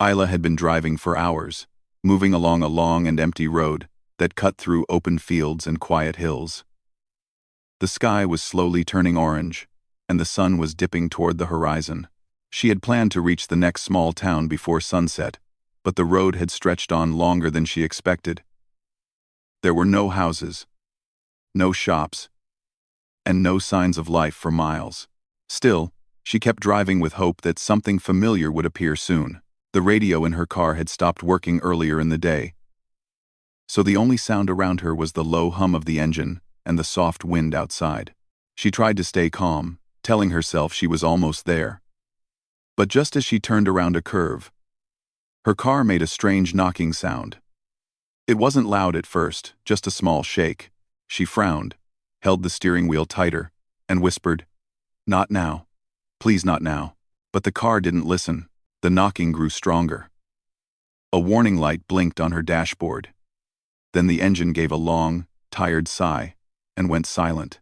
Isla had been driving for hours, moving along a long and empty road that cut through open fields and quiet hills. The sky was slowly turning orange, and the sun was dipping toward the horizon. She had planned to reach the next small town before sunset, but the road had stretched on longer than she expected. There were no houses, no shops, and no signs of life for miles. Still, she kept driving with hope that something familiar would appear soon. The radio in her car had stopped working earlier in the day, so the only sound around her was the low hum of the engine and the soft wind outside. She tried to stay calm, telling herself she was almost there. But just as she turned around a curve, her car made a strange knocking sound. It wasn't loud at first, just a small shake. She frowned, held the steering wheel tighter, and whispered, "Not now. Please not now." But the car didn't listen. The knocking grew stronger. A warning light blinked on her dashboard. Then the engine gave a long, tired sigh and went silent.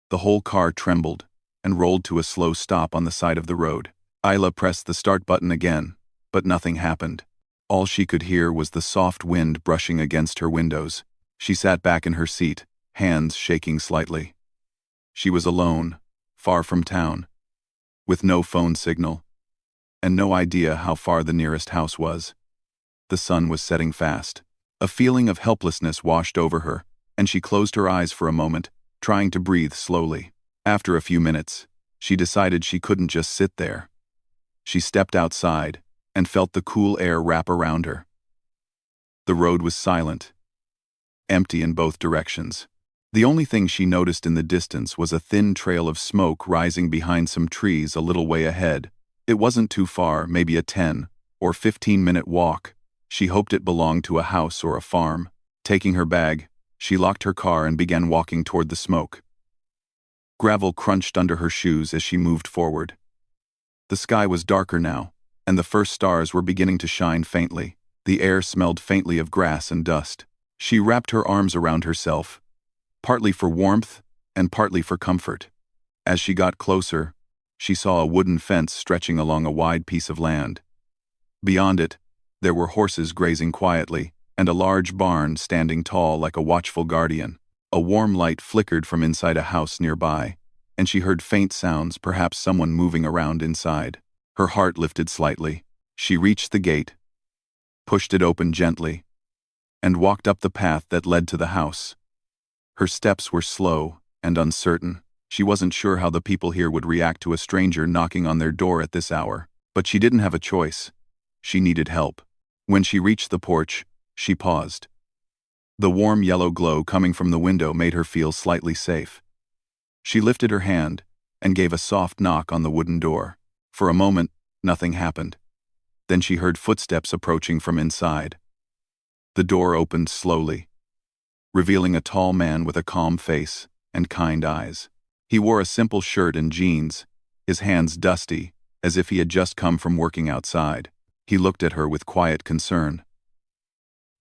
The whole car trembled and rolled to a slow stop on the side of the road. Isla pressed the start button again, but nothing happened. All she could hear was the soft wind brushing against her windows. She sat back in her seat, hands shaking slightly. She was alone, far from town, with no phone signal, and no idea how far the nearest house was. The sun was setting fast. A feeling of helplessness washed over her, and she closed her eyes for a moment, trying to breathe slowly. After a few minutes, she decided she couldn't just sit there. She stepped outside and felt the cool air wrap around her. The road was silent, empty in both directions. The only thing she noticed in the distance was a thin trail of smoke rising behind some trees a little way ahead. It wasn't too far, maybe a 10 or 15-minute walk. She hoped it belonged to a house or a farm. Taking her bag, she locked her car and began walking toward the smoke. Gravel crunched under her shoes as she moved forward. The sky was darker now, and the first stars were beginning to shine faintly. The air smelled faintly of grass and dust. She wrapped her arms around herself, partly for warmth and partly for comfort. As she got closer, she saw a wooden fence stretching along a wide piece of land. Beyond it, there were horses grazing quietly, and a large barn standing tall like a watchful guardian. A warm light flickered from inside a house nearby, and she heard faint sounds, perhaps someone moving around inside. Her heart lifted slightly. She reached the gate, pushed it open gently, and walked up the path that led to the house. Her steps were slow and uncertain. She wasn't sure how the people here would react to a stranger knocking on their door at this hour, but she didn't have a choice. She needed help. When she reached the porch, she paused. The warm yellow glow coming from the window made her feel slightly safe. She lifted her hand and gave a soft knock on the wooden door. For a moment, nothing happened. Then she heard footsteps approaching from inside. The door opened slowly, revealing a tall man with a calm face and kind eyes. He wore a simple shirt and jeans, his hands dusty, as if he had just come from working outside. He looked at her with quiet concern.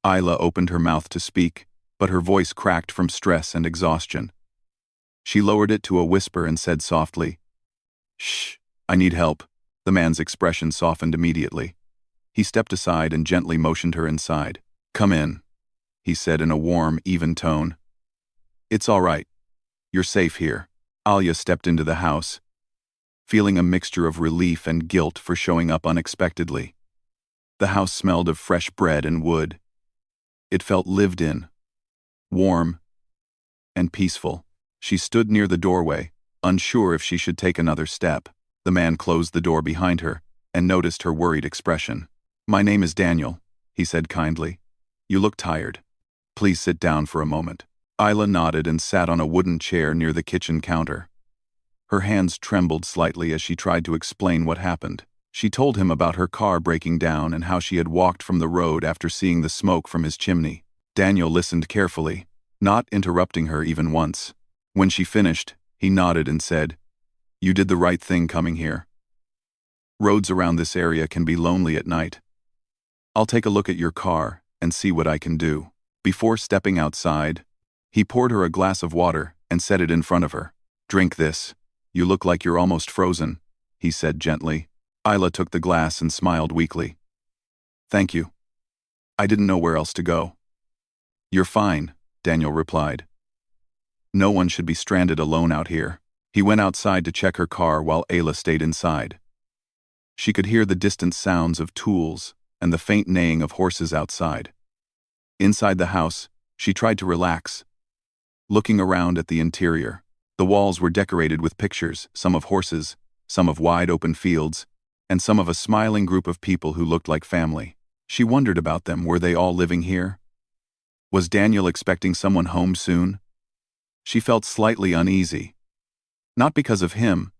Isla opened her mouth to speak, but her voice cracked from stress and exhaustion. She lowered it to a whisper and said softly, "Shh, I need help." The man's expression softened immediately. He stepped aside and gently motioned her inside. "Come in," he said in a warm, even tone. "It's all right. You're safe here." Alia stepped into the house, feeling a mixture of relief and guilt for showing up unexpectedly. The house smelled of fresh bread and wood. It felt lived in, warm, and peaceful. She stood near the doorway, unsure if she should take another step. The man closed the door behind her and noticed her worried expression. "My name is Daniel," he said kindly. "You look tired. Please sit down for a moment." Isla nodded and sat on a wooden chair near the kitchen counter. Her hands trembled slightly as she tried to explain what happened. She told him about her car breaking down and how she had walked from the road after seeing the smoke from his chimney. Daniel listened carefully, not interrupting her even once. When she finished, he nodded and said, "You did the right thing coming here. Roads around this area can be lonely at night. I'll take a look at your car and see what I can do." Before stepping outside, he poured her a glass of water and set it in front of her. "Drink this. You look like you're almost frozen," he said gently. Isla took the glass and smiled weakly. Thank you. I didn't know where else to go. You're fine, Daniel replied. No one should be stranded alone out here. He went outside to check her car while Ayla stayed inside. She could hear the distant sounds of tools and the faint neighing of horses outside. Inside the house, she tried to relax, looking around at the interior. The walls were decorated with pictures, some of horses, some of wide-open fields, and some of a smiling group of people who looked like family. She wondered about them. Were they all living here? Was Daniel expecting someone home soon? She felt slightly uneasy. Not because of him,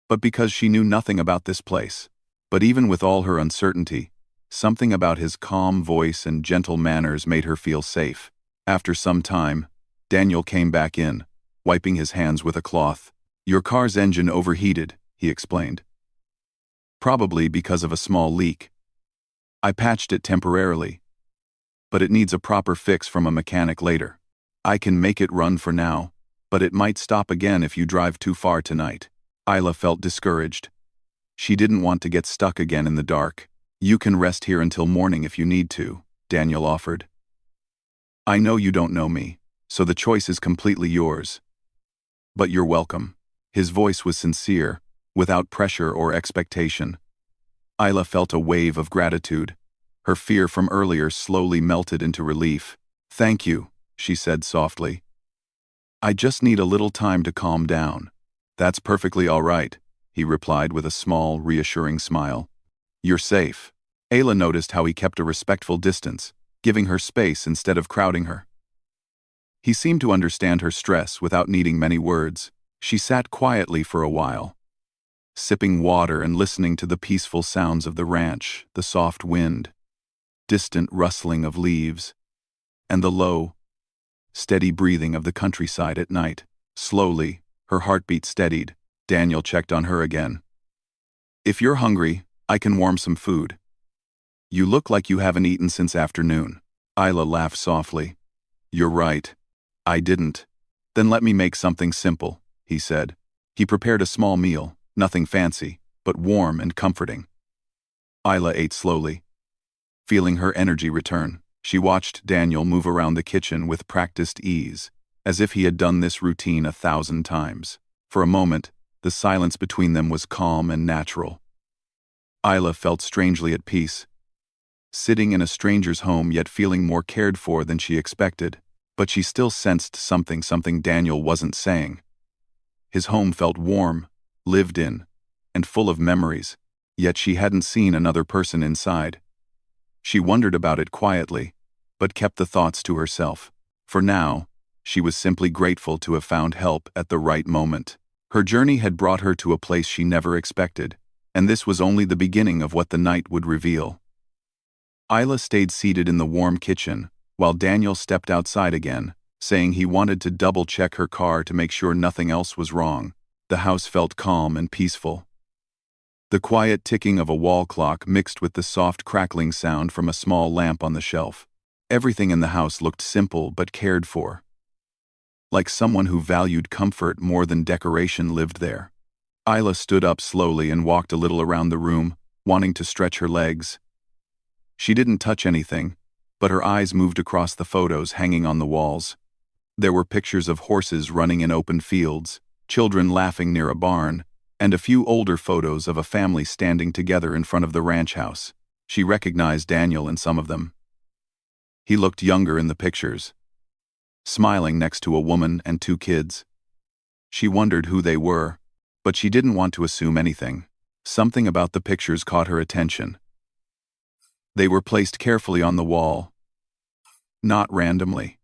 but because she knew nothing about this place. But even with all her uncertainty, something about his calm voice and gentle manners made her feel safe. After some time, Daniel came back in, wiping his hands with a cloth. Your car's engine overheated, he explained. Probably because of a small leak. I patched it temporarily, but it needs a proper fix from a mechanic later. I can make it run for now, but it might stop again if you drive too far tonight. Ayla felt discouraged. She didn't want to get stuck again in the dark. You can rest here until morning if you need to, Daniel offered. I know you don't know me, so the choice is completely yours. But you're welcome. His voice was sincere, without pressure or expectation. Ayla felt a wave of gratitude. Her fear from earlier slowly melted into relief. Thank you, she said softly. I just need a little time to calm down. That's perfectly all right, he replied with a small, reassuring smile. You're safe. Ayla noticed how he kept a respectful distance, giving her space instead of crowding her. He seemed to understand her stress without needing many words. She sat quietly for a while, sipping water and listening to the peaceful sounds of the ranch, the soft wind, distant rustling of leaves, and the low, steady breathing of the countryside at night. Slowly, her heartbeat steadied. Daniel checked on her again. If you're hungry, I can warm some food. You look like you haven't eaten since afternoon. Ayla laughed softly. You're right. I didn't. Then let me make something simple, he said. He prepared a small meal, nothing fancy, but warm and comforting. Ayla ate slowly, feeling her energy return. She watched Daniel move around the kitchen with practiced ease, as if he had done this routine 1,000 times. For a moment, the silence between them was calm and natural. Ayla felt strangely at peace, sitting in a stranger's home yet feeling more cared for than she expected. But she still sensed something Daniel wasn't saying. His home felt warm, lived in, and full of memories, yet she hadn't seen another person inside. She wondered about it quietly, but kept the thoughts to herself. For now, she was simply grateful to have found help at the right moment. Her journey had brought her to a place she never expected, and this was only the beginning of what the night would reveal. Ayla stayed seated in the warm kitchen, while Daniel stepped outside again, saying he wanted to double-check her car to make sure nothing else was wrong. The house felt calm and peaceful. The quiet ticking of a wall clock mixed with the soft crackling sound from a small lamp on the shelf. Everything in the house looked simple but cared for. Like someone who valued comfort more than decoration lived there. Ayla stood up slowly and walked a little around the room, wanting to stretch her legs. She didn't touch anything, but her eyes moved across the photos hanging on the walls. There were pictures of horses running in open fields, children laughing near a barn, and a few older photos of a family standing together in front of the ranch house. She recognized Daniel in some of them. He looked younger in the pictures, smiling next to a woman and 2 kids. She wondered who they were, but she didn't want to assume anything. Something about the pictures caught her attention. They were placed carefully on the wall, not randomly.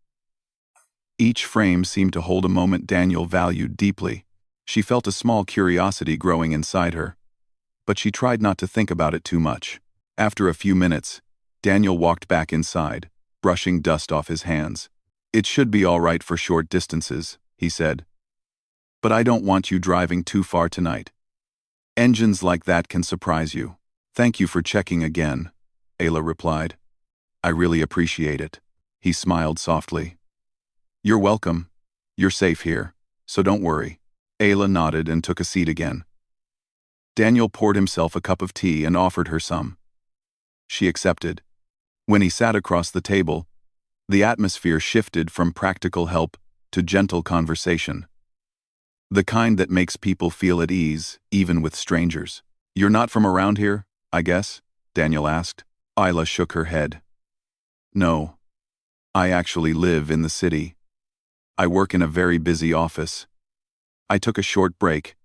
Each frame seemed to hold a moment Daniel valued deeply. She felt a small curiosity growing inside her, but she tried not to think about it too much. After a few minutes, Daniel walked back inside, brushing dust off his hands. It should be all right for short distances, he said. But I don't want you driving too far tonight. Engines like that can surprise you. Thank you for checking again, Ayla replied. I really appreciate it. He smiled softly. You're welcome. You're safe here, so don't worry. Ayla nodded and took a seat again. Daniel poured himself a cup of tea and offered her some. She accepted. When he sat across the table, the atmosphere shifted from practical help to gentle conversation. The kind that makes people feel at ease, even with strangers. "You're not from around here, I guess?" Daniel asked. Isla shook her head. "No. I actually live in the city. I work in a very busy office. I took a short break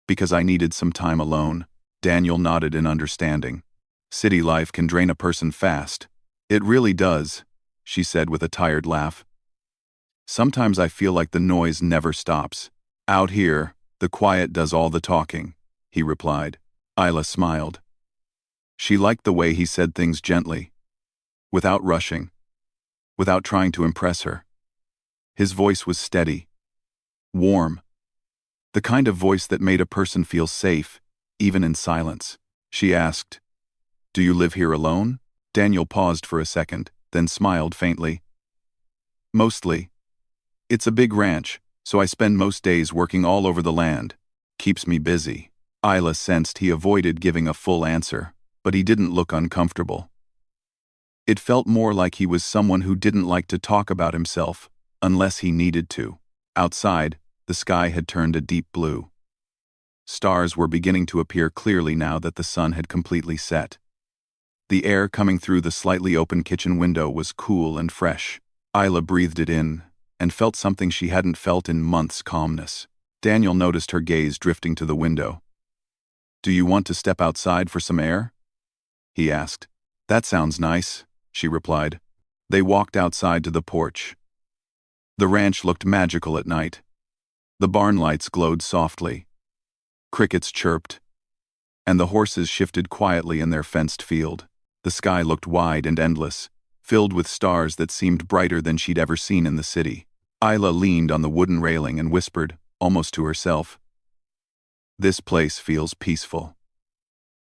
because I needed some time alone." Daniel nodded in understanding. "City life can drain a person fast." "It really does," she said with a tired laugh. "Sometimes I feel like the noise never stops. Out here, the quiet does all the talking," he replied. Isla smiled. She liked the way he said things gently, without rushing, without trying to impress her. His voice was steady, warm, the kind of voice that made a person feel safe, even in silence. She asked, "Do you live here alone?" Daniel paused for a second, then smiled faintly. "Mostly. It's a big ranch, so I spend most days working all over the land. Keeps me busy." Isla sensed he avoided giving a full answer, but he didn't look uncomfortable. It felt more like he was someone who didn't like to talk about himself, unless he needed to. Outside, the sky had turned a deep blue. Stars were beginning to appear clearly now that the sun had completely set. The air coming through the slightly open kitchen window was cool and fresh. Isla breathed it in, and felt something she hadn't felt in months: calmness. Daniel noticed her gaze drifting to the window. "Do you want to step outside for some air?" he asked. "That sounds nice," she replied. They walked outside to the porch. The ranch looked magical at night. The barn lights glowed softly. Crickets chirped, and the horses shifted quietly in their fenced field. The sky looked wide and endless, filled with stars that seemed brighter than she'd ever seen in the city. Isla leaned on the wooden railing and whispered, almost to herself, "This place feels peaceful."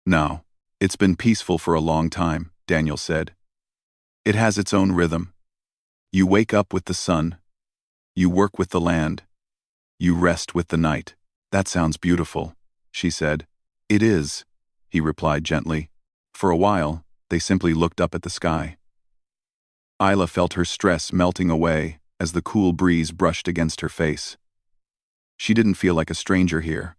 "No, it's been peaceful for a long time," Daniel said. "It has its own rhythm. You wake up with the sun. You work with the land. You rest with the night." "That sounds beautiful," she said. "It is," he replied gently. For a while, they simply looked up at the sky. Isla felt her stress melting away as the cool breeze brushed against her face. She didn't feel like a stranger here.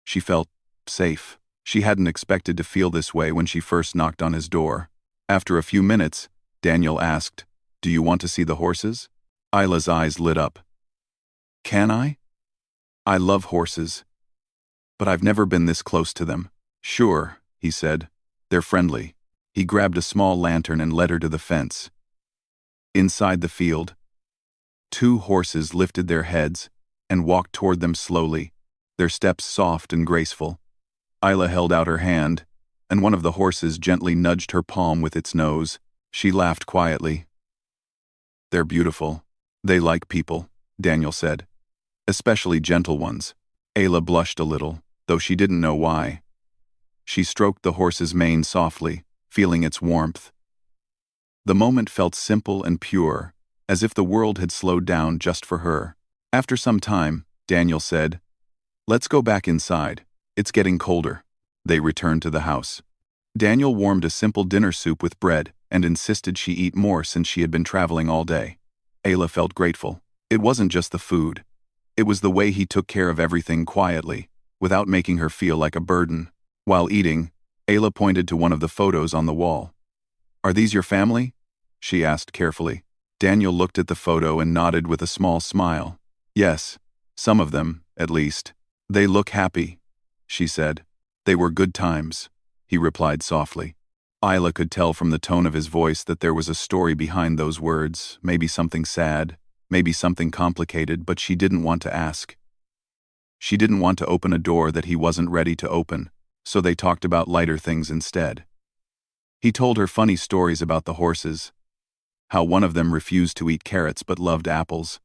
She felt safe. She hadn't expected to feel this way when she first knocked on his door. After a few minutes, Daniel asked, "Do you want to see the horses?" Isla's eyes lit up. "Can I? I love horses, but I've never been this close to them." "Sure," he said. "They're friendly." He grabbed a small lantern and led her to the fence. Inside the field, two horses lifted their heads and walked toward them slowly, their steps soft and graceful. Isla held out her hand, and one of the horses gently nudged her palm with its nose. She laughed quietly. "They're beautiful. They like people," Daniel said. "Especially gentle ones." Isla blushed a little, though she didn't know why. She stroked the horse's mane softly, feeling its warmth. The moment felt simple and pure, as if the world had slowed down just for her. After some time, Daniel said, "Let's go back inside. It's getting colder." They returned to the house. Daniel warmed a simple dinner soup with bread and insisted she eat more since she had been traveling all day. Isla felt grateful. It wasn't just the food. It was the way he took care of everything quietly, without making her feel like a burden. While eating, Isla pointed to one of the photos on the wall. "Are these your family?" she asked carefully. Daniel looked at the photo and nodded with a small smile. "Yes, some of them, at least. They look happy," she said. "They were good times," he replied softly. Isla could tell from the tone of his voice that there was a story behind those words, maybe something sad, maybe something complicated, but she didn't want to ask. She didn't want to open a door that he wasn't ready to open, so they talked about lighter things instead. He told her funny stories about the horses, how one of them refused to eat carrots but loved apples,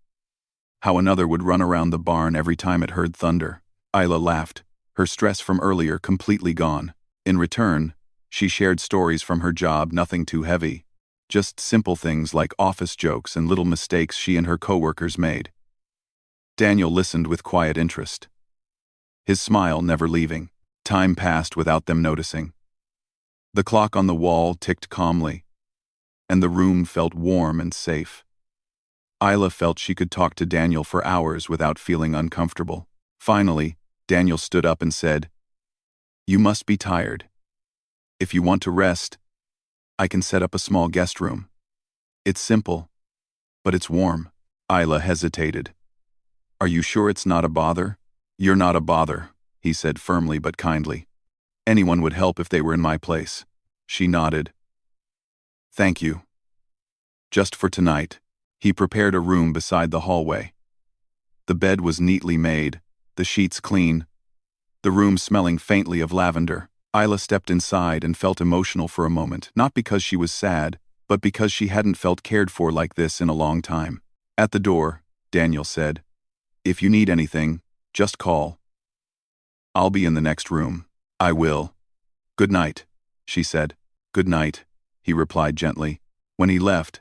how another would run around the barn every time it heard thunder. Isla laughed, her stress from earlier completely gone. In return, she shared stories from her job, nothing too heavy, just simple things like office jokes and little mistakes she and her coworkers made. Daniel listened with quiet interest, his smile never leaving. Time passed without them noticing. The clock on the wall ticked calmly, and the room felt warm and safe. Isla felt she could talk to Daniel for hours without feeling uncomfortable. Finally, Daniel stood up and said, "You must be tired. If you want to rest, I can set up a small guest room. It's simple, but it's warm." Isla hesitated. "Are you sure it's not a bother?" "You're not a bother," he said firmly but kindly. "Anyone would help if they were in my place." She nodded. "Thank you. Just for tonight." He prepared a room beside the hallway. The bed was neatly made, the sheets clean, the room smelling faintly of lavender. Isla stepped inside and felt emotional for a moment, not because she was sad, but because she hadn't felt cared for like this in a long time. At the door, Daniel said, "If you need anything, just call. I'll be in the next room." "I will. Good night," she said. "Good night," he replied gently. When he left,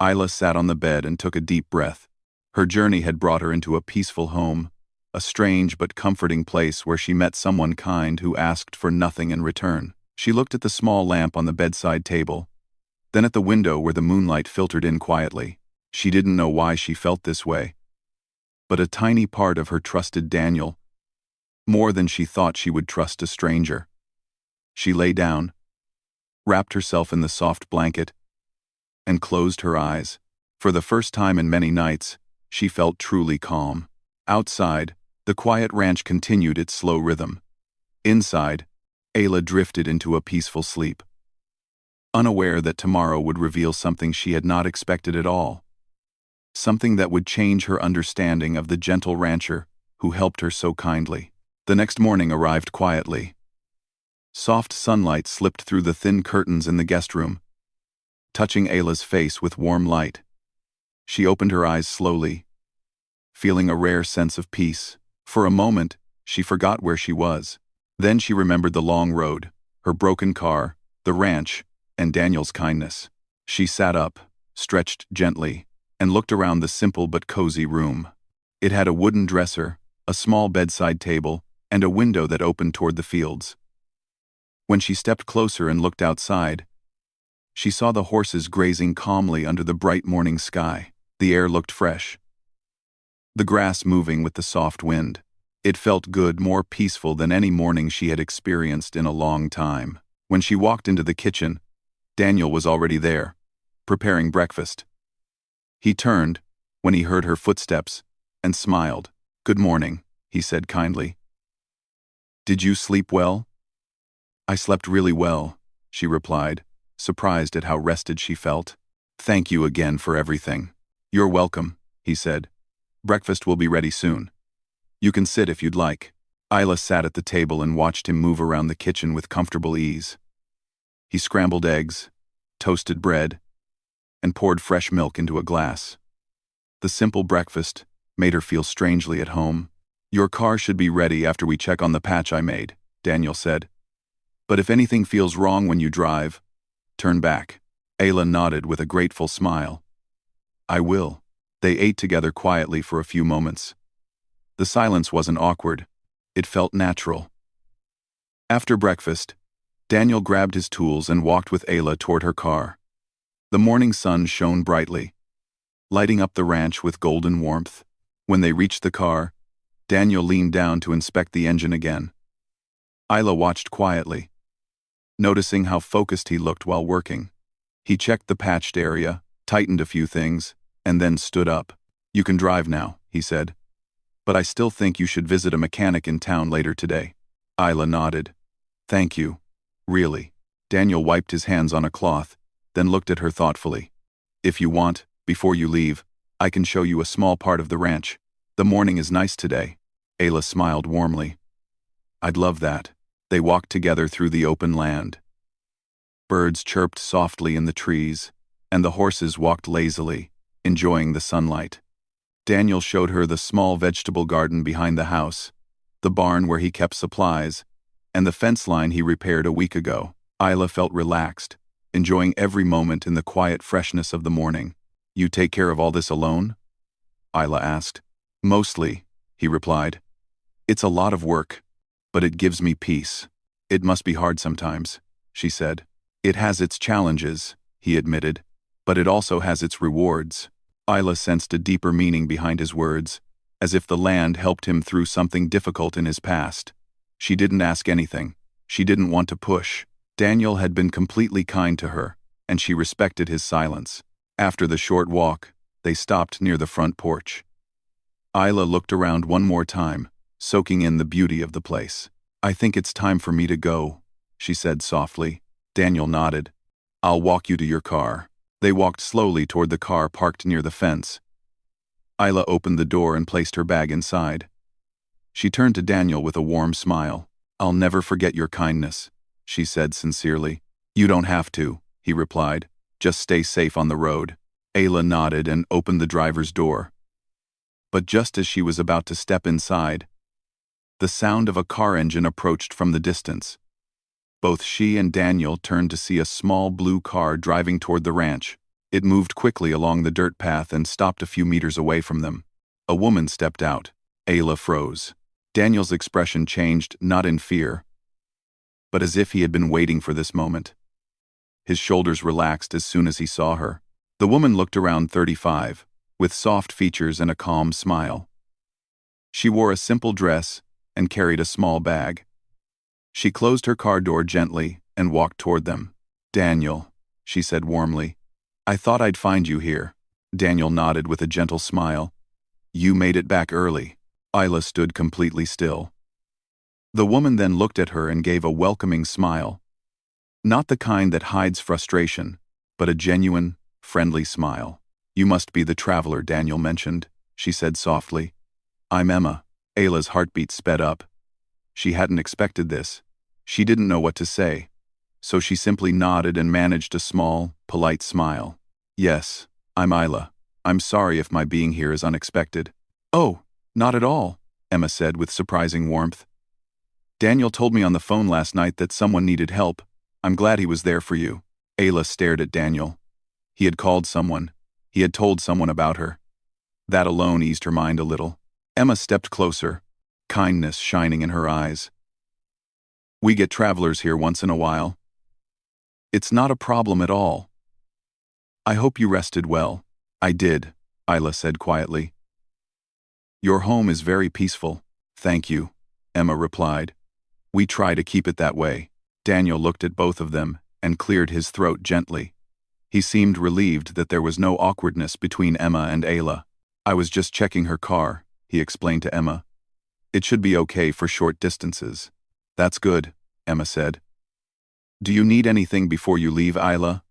Isla sat on the bed and took a deep breath. Her journey had brought her into a peaceful home, a strange but comforting place where she met someone kind who asked for nothing in return. She looked at the small lamp on the bedside table, then at the window where the moonlight filtered in quietly. She didn't know why she felt this way, but a tiny part of her trusted Daniel more than she thought she would trust a stranger. She lay down, wrapped herself in the soft blanket, and closed her eyes. For the first time in many nights, she felt truly calm. Outside, the quiet ranch continued its slow rhythm. Inside, Ayla drifted into a peaceful sleep, unaware that tomorrow would reveal something she had not expected at all. Something that would change her understanding of the gentle rancher who helped her so kindly. The next morning arrived quietly. Soft sunlight slipped through the thin curtains in the guest room, touching Ayla's face with warm light. She opened her eyes slowly, feeling a rare sense of peace. For a moment, she forgot where she was. Then she remembered the long road, her broken car, the ranch, and Daniel's kindness. She sat up, stretched gently, and looked around the simple but cozy room. It had a wooden dresser, a small bedside table, and a window that opened toward the fields. When she stepped closer and looked outside, she saw the horses grazing calmly under the bright morning sky. The air looked fresh, the grass moving with the soft wind. It felt good, more peaceful than any morning she had experienced in a long time. When she walked into the kitchen, Daniel was already there, preparing breakfast. He turned when he heard her footsteps and smiled. "Good morning," he said kindly. "Did you sleep well?" "I slept really well," she replied, surprised at how rested she felt. "Thank you again for everything." "You're welcome," he said. "Breakfast will be ready soon. You can sit if you'd like." Isla sat at the table and watched him move around the kitchen with comfortable ease. He scrambled eggs, toasted bread, and poured fresh milk into a glass. The simple breakfast made her feel strangely at home. "Your car should be ready after we check on the patch I made," Daniel said. "But if anything feels wrong when you drive, turn back." Ayla nodded with a grateful smile. "I will." They ate together quietly for a few moments. The silence wasn't awkward. It felt natural. After breakfast, Daniel grabbed his tools and walked with Ayla toward her car. The morning sun shone brightly, lighting up the ranch with golden warmth. When they reached the car, Daniel leaned down to inspect the engine again. Ayla watched quietly, noticing how focused he looked while working. He checked the patched area, tightened a few things, and then stood up. "You can drive now," he said. "But I still think you should visit a mechanic in town later today." Ayla nodded. "Thank you. Really." Daniel wiped his hands on a cloth, then looked at her thoughtfully. "If you want, before you leave, I can show you a small part of the ranch. The morning is nice today." Ayla smiled warmly. "I'd love that." They walked together through the open land. Birds chirped softly in the trees, and the horses walked lazily, enjoying the sunlight. Daniel showed her the small vegetable garden behind the house, the barn where he kept supplies, and the fence line he repaired a week ago. Ayla felt relaxed, enjoying every moment in the quiet freshness of the morning. "You take care of all this alone?" Ayla asked. "Mostly," he replied. "It's a lot of work, but it gives me peace." "It must be hard sometimes," she said. It has its challenges, he admitted, but it also has its rewards. Isla sensed a deeper meaning behind his words, as if the land helped him through something difficult in his past. She didn't ask anything. She didn't want to push. Daniel had been completely kind to her, and she respected his silence. After the short walk, they stopped near the front porch. Isla looked around one more time, soaking in the beauty of the place. "I think it's time for me to go," she said softly. Daniel nodded. "I'll walk you to your car." They walked slowly toward the car parked near the fence. Isla opened the door and placed her bag inside. She turned to Daniel with a warm smile. "I'll never forget your kindness," she said sincerely. "You don't have to," he replied. "Just stay safe on the road." Ayla nodded and opened the driver's door. But just as she was about to step inside, the sound of a car engine approached from the distance. Both she and Daniel turned to see a small blue car driving toward the ranch. It moved quickly along the dirt path and stopped a few meters away from them. A woman stepped out. Ayla froze. Daniel's expression changed, not in fear, but as if he had been waiting for this moment. His shoulders relaxed as soon as he saw her. The woman looked around 35, with soft features and a calm smile. She wore a simple dress and carried a small bag. She closed her car door gently and walked toward them. "Daniel," she said warmly, "I thought I'd find you here." Daniel nodded with a gentle smile. "You made it back early." Isla stood completely still. The woman then looked at her and gave a welcoming smile. Not the kind that hides frustration, but a genuine, friendly smile. "You must be the traveler Daniel mentioned," she said softly. "I'm Emma." Ayla's heartbeat sped up. She hadn't expected this. She didn't know what to say, so she simply nodded and managed a small, polite smile. "Yes, I'm Isla. I'm sorry if my being here is unexpected." "Oh, not at all," Emma said with surprising warmth. "Daniel told me on the phone last night that someone needed help. I'm glad he was there for you." Ayla stared at Daniel. He had called someone. He had told someone about her. That alone eased her mind a little. Emma stepped closer, kindness shining in her eyes. "We get travelers here once in a while. It's not a problem at all. I hope you rested well." "I did," Isla said quietly. "Your home is very peaceful." "Thank you," Emma replied. "We try to keep it that way." Daniel looked at both of them and cleared his throat gently. He seemed relieved that there was no awkwardness between Emma and Ayla. "I was just checking her car," he explained to Emma. "It should be okay for short distances." "That's good," Emma said. "Do you need anything before you leave, Isla?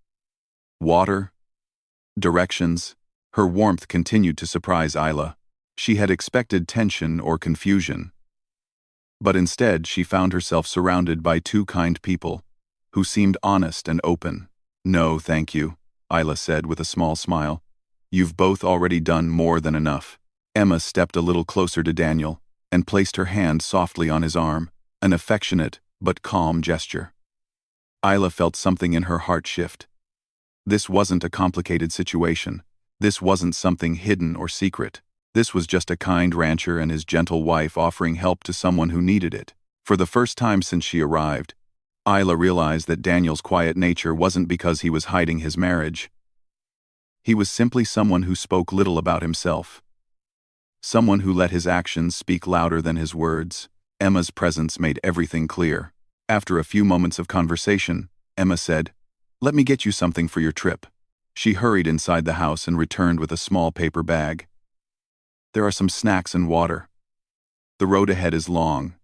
Water? Directions?" Her warmth continued to surprise Isla. She had expected tension or confusion, but instead she found herself surrounded by two kind people, who seemed honest and open. "No, thank you," Isla said with a small smile. "You've both already done more than enough." Emma stepped a little closer to Daniel and placed her hand softly on his arm, an affectionate but calm gesture. Isla felt something in her heart shift. This wasn't a complicated situation. This wasn't something hidden or secret. This was just a kind rancher and his gentle wife offering help to someone who needed it. For the first time since she arrived, Isla realized that Daniel's quiet nature wasn't because he was hiding his marriage. He was simply someone who spoke little about himself. Someone who let his actions speak louder than his words. Emma's presence made everything clear. After a few moments of conversation, Emma said, "Let me get you something for your trip." She hurried inside the house and returned with a small paper bag. "There are some snacks and water. The road ahead is long,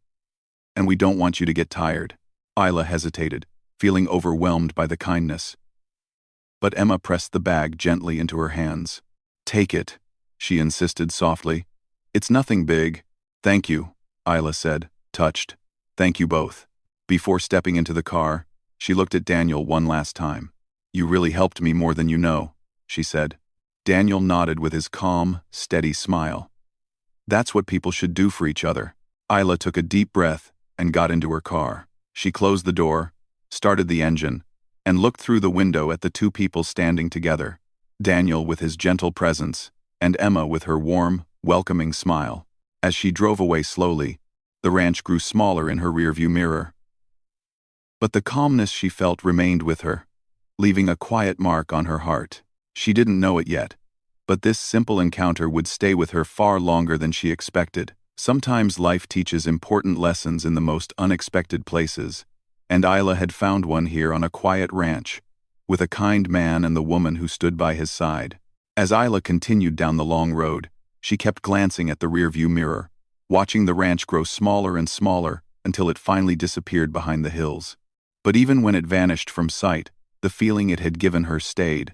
and we don't want you to get tired." Isla hesitated, feeling overwhelmed by the kindness. But Emma pressed the bag gently into her hands. "Take it," she insisted softly. "It's nothing big." "Thank you," Isla said, touched. "Thank you both." Before stepping into the car, she looked at Daniel one last time. "You really helped me more than you know," she said. Daniel nodded with his calm, steady smile. "That's what people should do for each other." Isla took a deep breath and got into her car. She closed the door, started the engine, and looked through the window at the two people standing together, Daniel with his gentle presence, and Emma with her warm, welcoming smile. As she drove away slowly, the ranch grew smaller in her rearview mirror. But the calmness she felt remained with her, leaving a quiet mark on her heart. She didn't know it yet, but this simple encounter would stay with her far longer than she expected. Sometimes life teaches important lessons in the most unexpected places, and Isla had found one here on a quiet ranch, with a kind man and the woman who stood by his side. As Isla continued down the long road, she kept glancing at the rearview mirror, watching the ranch grow smaller and smaller until it finally disappeared behind the hills. But even when it vanished from sight, the feeling it had given her stayed.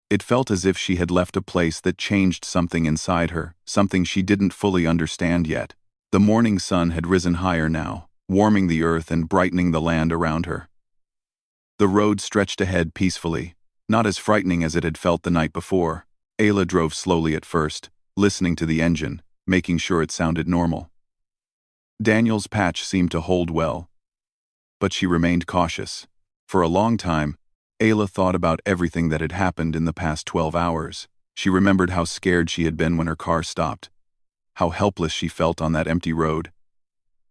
It felt as if she had left a place that changed something inside her, something she didn't fully understand yet. The morning sun had risen higher now, warming the earth and brightening the land around her. The road stretched ahead peacefully, not as frightening as it had felt the night before. Ayla drove slowly at first, listening to the engine, making sure it sounded normal. Daniel's patch seemed to hold well, but she remained cautious. For a long time, Ayla thought about everything that had happened in the past 12 hours. She remembered how scared she had been when her car stopped, how helpless she felt on that empty road,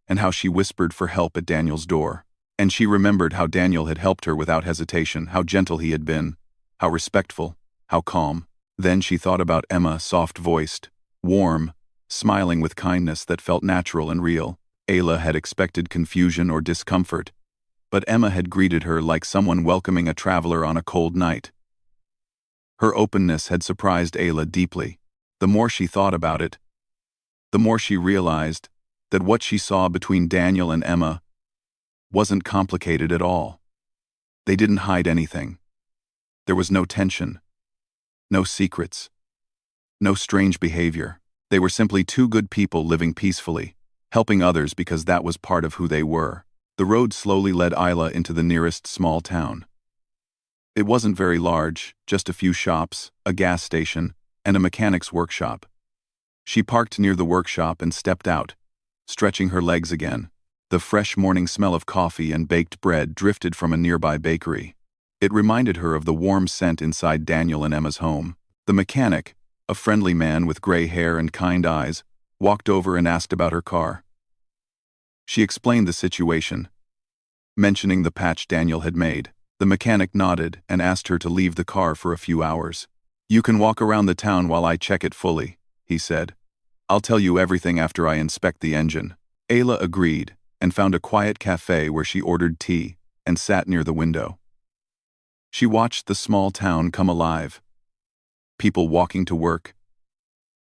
and how she whispered for help at Daniel's door. And she remembered how Daniel had helped her without hesitation, how gentle he had been, how respectful, how calm. Then she thought about Emma, soft-voiced, warm, smiling with kindness that felt natural and real. Ayla had expected confusion or discomfort, but Emma had greeted her like someone welcoming a traveler on a cold night. Her openness had surprised Ayla deeply. The more she thought about it, the more she realized that what she saw between Daniel and Emma wasn't complicated at all. They didn't hide anything. There was no tension, no secrets, no strange behavior. They were simply two good people living peacefully, helping others because that was part of who they were. The road slowly led Isla into the nearest small town. It wasn't very large, just a few shops, a gas station, and a mechanic's workshop. She parked near the workshop and stepped out, stretching her legs again. The fresh morning smell of coffee and baked bread drifted from a nearby bakery. It reminded her of the warm scent inside Daniel and Emma's home. The mechanic, a friendly man with gray hair and kind eyes, walked over and asked about her car. She explained the situation, mentioning the patch Daniel had made. The mechanic nodded and asked her to leave the car for a few hours. "You can walk around the town while I check it fully," he said. "I'll tell you everything after I inspect the engine." Ayla agreed and found a quiet cafe where she ordered tea and sat near the window. She watched the small town come alive. People walking to work,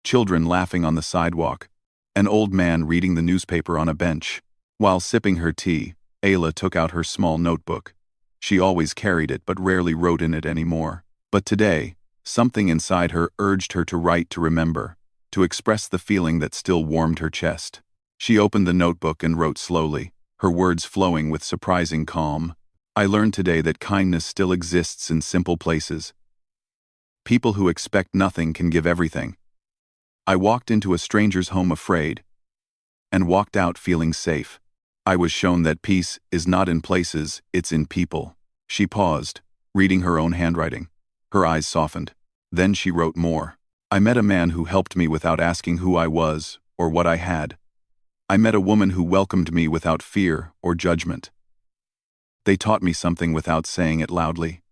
children laughing on the sidewalk, an old man reading the newspaper on a bench. While sipping her tea, Ayla took out her small notebook. She always carried it but rarely wrote in it anymore. But today, something inside her urged her to write, to remember, to express the feeling that still warmed her chest. She opened the notebook and wrote slowly, her words flowing with surprising calm. "I learned today that kindness still exists in simple places. People who expect nothing can give everything. I walked into a stranger's home afraid, and walked out feeling safe. I was shown that peace is not in places, it's in people." She paused, reading her own handwriting. Her eyes softened. Then she wrote more. "I met a man who helped me without asking who I was or what I had. I met a woman who welcomed me without fear or judgment. They taught me something without saying it loudly.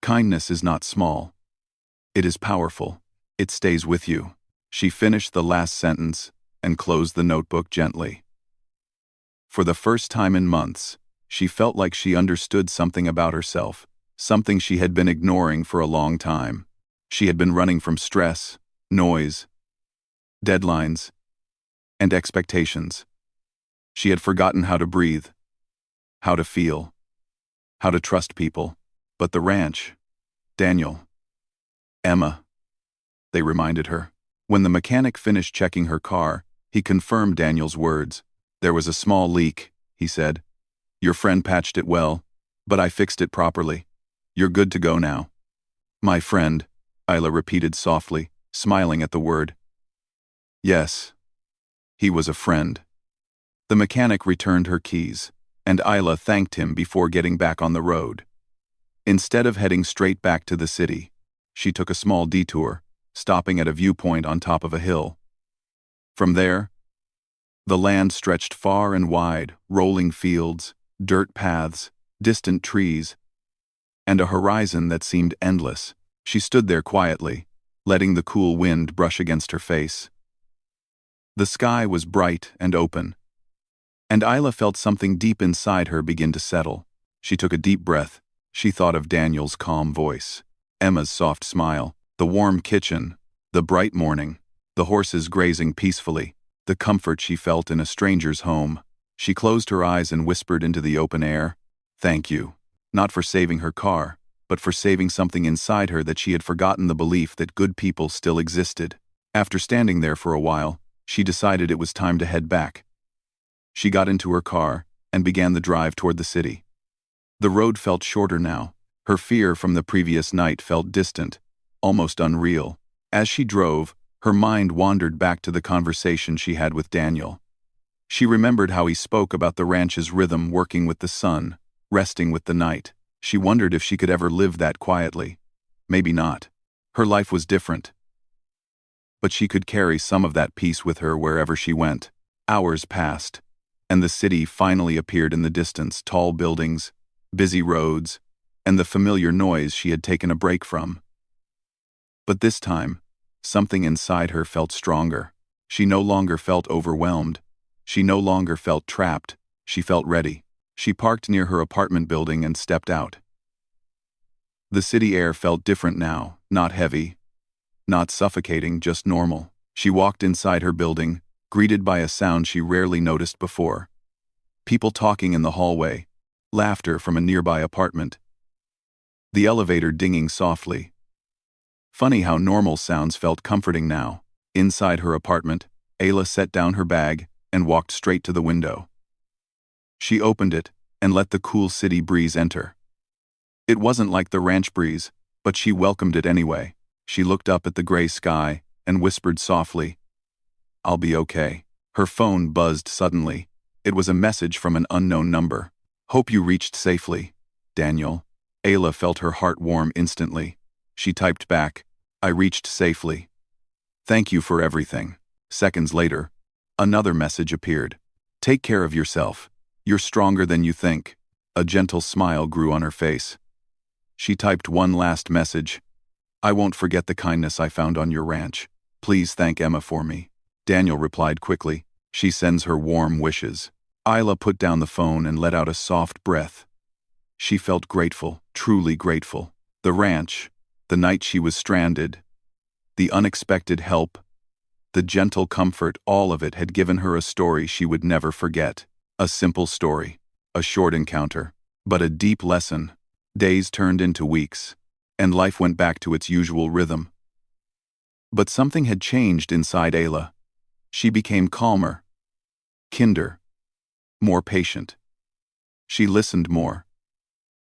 Kindness is not small. It is powerful. It stays with you." She finished the last sentence and closed the notebook gently. For the first time in months, she felt like she understood something about herself, something she had been ignoring for a long time. She had been running from stress, noise, deadlines, and expectations. She had forgotten how to breathe, how to feel, how to trust people. But the ranch, Daniel, Emma, they reminded her. When the mechanic finished checking her car, he confirmed Daniel's words. "There was a small leak," he said. "Your friend patched it well, but I fixed it properly. You're good to go now." "My friend," Isla repeated softly, smiling at the word. Yes, he was a friend. The mechanic returned her keys, and Isla thanked him before getting back on the road. Instead of heading straight back to the city, she took a small detour, stopping at a viewpoint on top of a hill. From there, the land stretched far and wide, rolling fields, dirt paths, distant trees, and a horizon that seemed endless. She stood there quietly, letting the cool wind brush against her face. The sky was bright and open, and Isla felt something deep inside her begin to settle. She took a deep breath. She thought of Daniel's calm voice, Emma's soft smile, the warm kitchen, the bright morning, the horses grazing peacefully, the comfort she felt in a stranger's home. She closed her eyes and whispered into the open air, "Thank you." Not for saving her car, but for saving something inside her that she had forgotten, the belief that good people still existed. After standing there for a while, she decided it was time to head back. She got into her car and began the drive toward the city. The road felt shorter now. Her fear from the previous night felt distant, almost unreal. As she drove, her mind wandered back to the conversation she had with Daniel. She remembered how he spoke about the ranch's rhythm, working with the sun, resting with the night. She wondered if she could ever live that quietly. Maybe not. Her life was different. But she could carry some of that peace with her wherever she went. Hours passed, and the city finally appeared in the distance, tall buildings, busy roads, and the familiar noise she had taken a break from. But this time, something inside her felt stronger. She no longer felt overwhelmed. She no longer felt trapped. She felt ready. She parked near her apartment building and stepped out. The city air felt different now, not heavy, not suffocating, just normal. She walked inside her building, greeted by a sound she rarely noticed before. People talking in the hallway, laughter from a nearby apartment, the elevator dinging softly. Funny how normal sounds felt comforting now. Inside her apartment, Ayla set down her bag and walked straight to the window. She opened it and let the cool city breeze enter. It wasn't like the ranch breeze, but she welcomed it anyway. She looked up at the gray sky and whispered softly, "I'll be okay." Her phone buzzed suddenly. It was a message from an unknown number. "Hope you reached safely, Daniel." Ayla felt her heart warm instantly. She typed back, "I reached safely. Thank you for everything." Seconds later, another message appeared. "Take care of yourself. You're stronger than you think." A gentle smile grew on her face. She typed one last message, "I won't forget the kindness I found on your ranch. Please thank Emma for me." Daniel replied quickly, "She sends her warm wishes." Isla put down the phone and let out a soft breath. She felt grateful, truly grateful. The ranch, the night she was stranded, the unexpected help, the gentle comfort, all of it had given her a story she would never forget. A simple story, a short encounter, but a deep lesson. Days turned into weeks, and life went back to its usual rhythm. But something had changed inside Ayla. She became calmer, kinder, more patient. She listened more.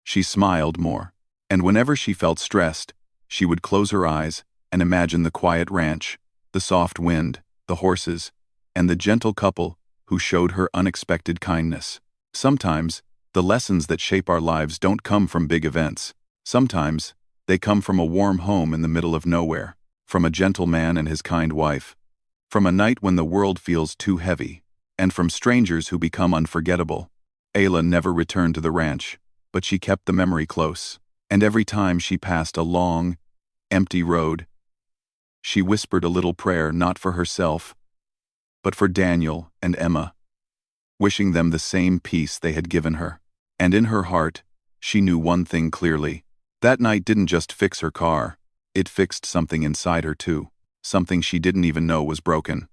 She smiled more. And whenever she felt stressed, she would close her eyes and imagine the quiet ranch, the soft wind, the horses, and the gentle couple who showed her unexpected kindness. Sometimes, the lessons that shape our lives don't come from big events. Sometimes, they come from a warm home in the middle of nowhere, from a gentle man and his kind wife, from a night when the world feels too heavy, and from strangers who become unforgettable. Ayla never returned to the ranch, but she kept the memory close, and every time she passed a long, empty road, she whispered a little prayer, not for herself, but for Daniel and Emma, wishing them the same peace they had given her. And in her heart, she knew one thing clearly. That night didn't just fix her car, it fixed something inside her too, something she didn't even know was broken.